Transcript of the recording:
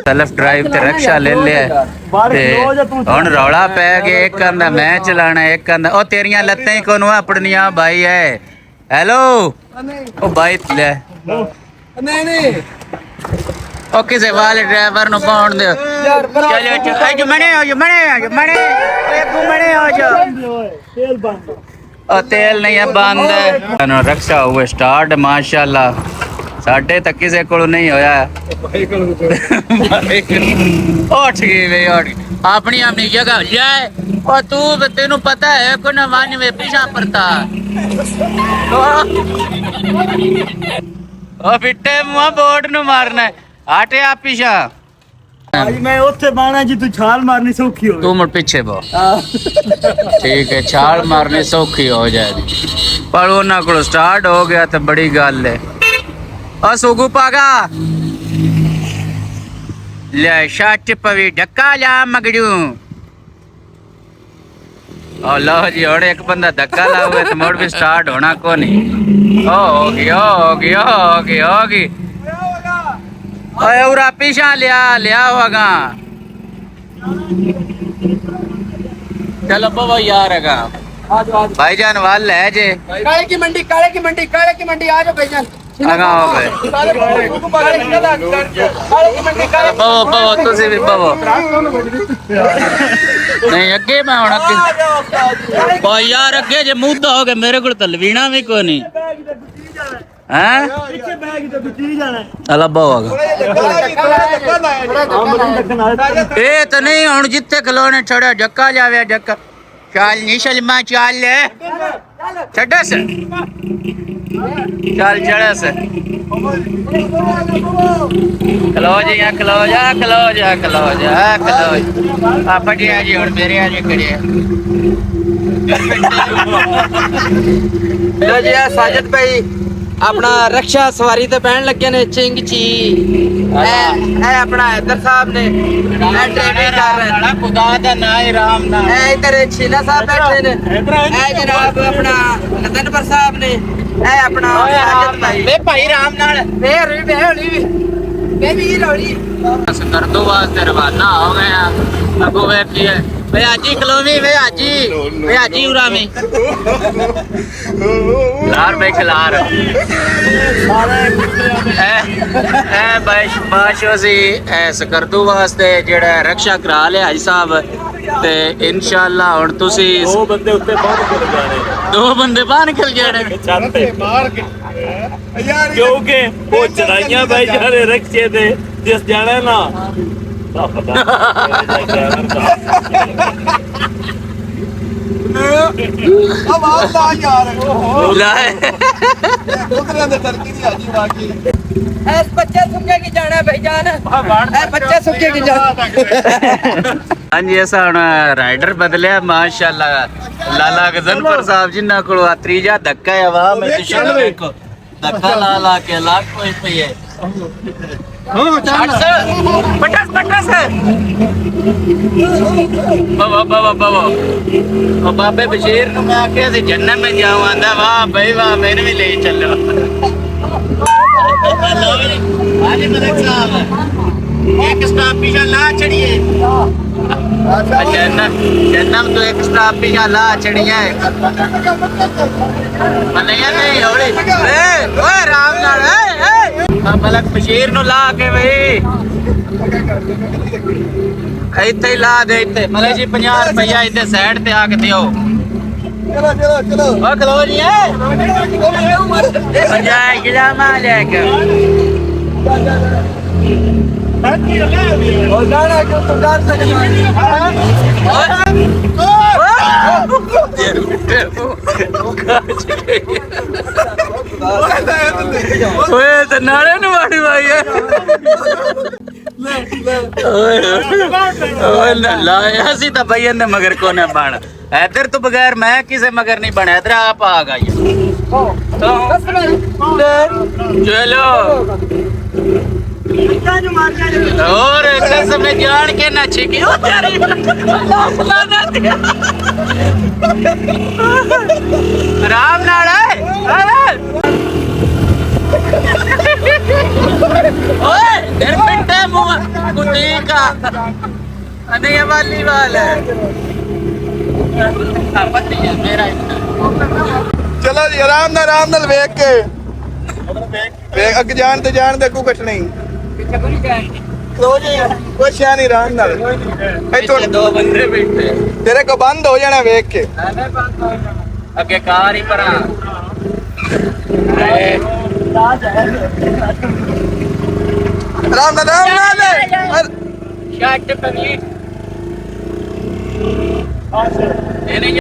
Self drive ते रक्षा ले लिया हुन रौला पै गया। एक कहंदा मैं चलाना, एक कहंदा ओ तेरियां लत्तें ही कोनू अपनियां भाई है। हेलो ओ भाई ले नहीं ओ किसे वाले ड्राइवर नु पाउण दे। चलो आज मने हो जा तेल बंद। ओ तेल नहीं है बंद है। रक्षा हुए स्टार्ट माशाल्लाह। साढ़े तक किसी को नहीं होया। उठ गई भाई उठ गई अपनी अपनी जगह जाए। और तू तेनू पता है को ना वन में पीछा पड़ता ओ बिट्टे मुआ बोर्ड नु मारना है आटे आप पीछा। भाई मैं ओथे बाणा जी तू छाल मारनी सौखी हो। तू मुड़ पीछे बो ठीक है छाल मारनी सौखी हो जाएगी पर उन्होंने को स्टार्ट हो गया तो बड़ी गल है। सुगु पागा ले शट पवी धक्का ला मगड़ू। और लो जी और एक बंदा धक्का लाओगे तो मोड़ भी स्टार्ट होना को नहीं। होगी पीछा लिया होगा। चलो बो यार है भाईजान वाल है जे काले की मंडी आ जाओ भाईजान। आगा हो गए बवो तुसी भी बवो नहीं अगे मैं हुन अगे भाई यार अगे जे मुद्दा हो गया मेरे को तलवीना भी कोई नहीं हैं पीछे बैग तो बिची जाना अला बवोगा ए तो नहीं हुन जिथे खलोने छोड़ा धक्का जावे धक्का चाल निशल मां चाल ले छड्डस चल चढ़े से खलो जी खलो जा बढ़िया जी और मेरे आज करिए। लो जी साजिद भाई अपना रक्षा सवारी ते पहन लगे ने चिंग ची है अपना हैदर साहब ने खुदा दा ना ही राम ना इधर छीला साहब बैठे ने है जनाब अपना लदनपर साहब ने है अपना साजिद भाई वे भाई राम नाल वे भी रोली कर दो वास्ते रवाना हो गए अगो वे की है वे आजी कलोमी वे आजी उरामी लार भाई खिलार ए बाशो सी सकरदू वास्ते जेड़ा रक्षा करा लिया हाजी साहब ते इंशाअल्लाह हुन तुसी दो बंदे बाहर निकल जाने छत ते मार के क्योंकि वो चढ़ाइयां भाई जाने रखे थे जिस जाने ना बच्चे सुखे की जाना भाईजान बच्चे सुखे की जाना। हाँ जी ऐसा हुण राइडर बदलिया माशाअल्लाह लाला गजनपुर साहब जिन्ना कोल त्रीजा धक्का है वाह मैं तो शर्म देखो धक्का ला के लाख कोई पे है पटस बाबा ओ बाबे बशीर नु मैं आखे सी जन्नत में जाऊं आंदा वाह भाई वाह मैंने भी ले चलो। आज मलिक साहब एक स्टॉप पीछे ला चढ़िए जन्नत तो एक स्टॉप पीछे ला चढ़िए नहीं होली ओए राम नाल मलक बशीर नु ला के भाई इत्थे ही ला दे इत्थे मलक जी 50 रुपया इत्थे साइड ते आके दियो। चलो ओ खलो जी है 50 किलो मालिक और गाना क्यों तो डांस ओए तो नाले नु मारी भाई है ओए लाया सी तो भैया ने मगर कोने बन इधर तो बगैर मैं किसे मगर नहीं बना इधर आप आ गई चलो जो मार के और कसम में जान के ना छिकी ओ तेरी अल्लाह फलाना दिया आराम नाल है ओए तेरे पिंटे मुंह कुत्ते का नहीं ये वाली वाल है पति है मेरा ਚਲੋ ਜੀ ਆਰਾਮ ਨਾਲ ਵੇਖ ਕੇ ਵੇਖ ਅੱਗੇ ਜਾਣ ਤੇ ਕੋਈ ਕੁਛ ਨਹੀਂ ਲੋ ਜੀ ਕੁਛ ਨਹੀਂ ਆਰਾਮ ਨਾਲ ਇੱਥੋਂ दो बंदे बैठे ਤੇਰੇ ਕੋ ਬੰਦ ਹੋ ਜਾਣਾ ਵੇਖ ਕੇ अगे कार ही परा ਆਰਾਮ ਨਾਲ शर्ट पनीर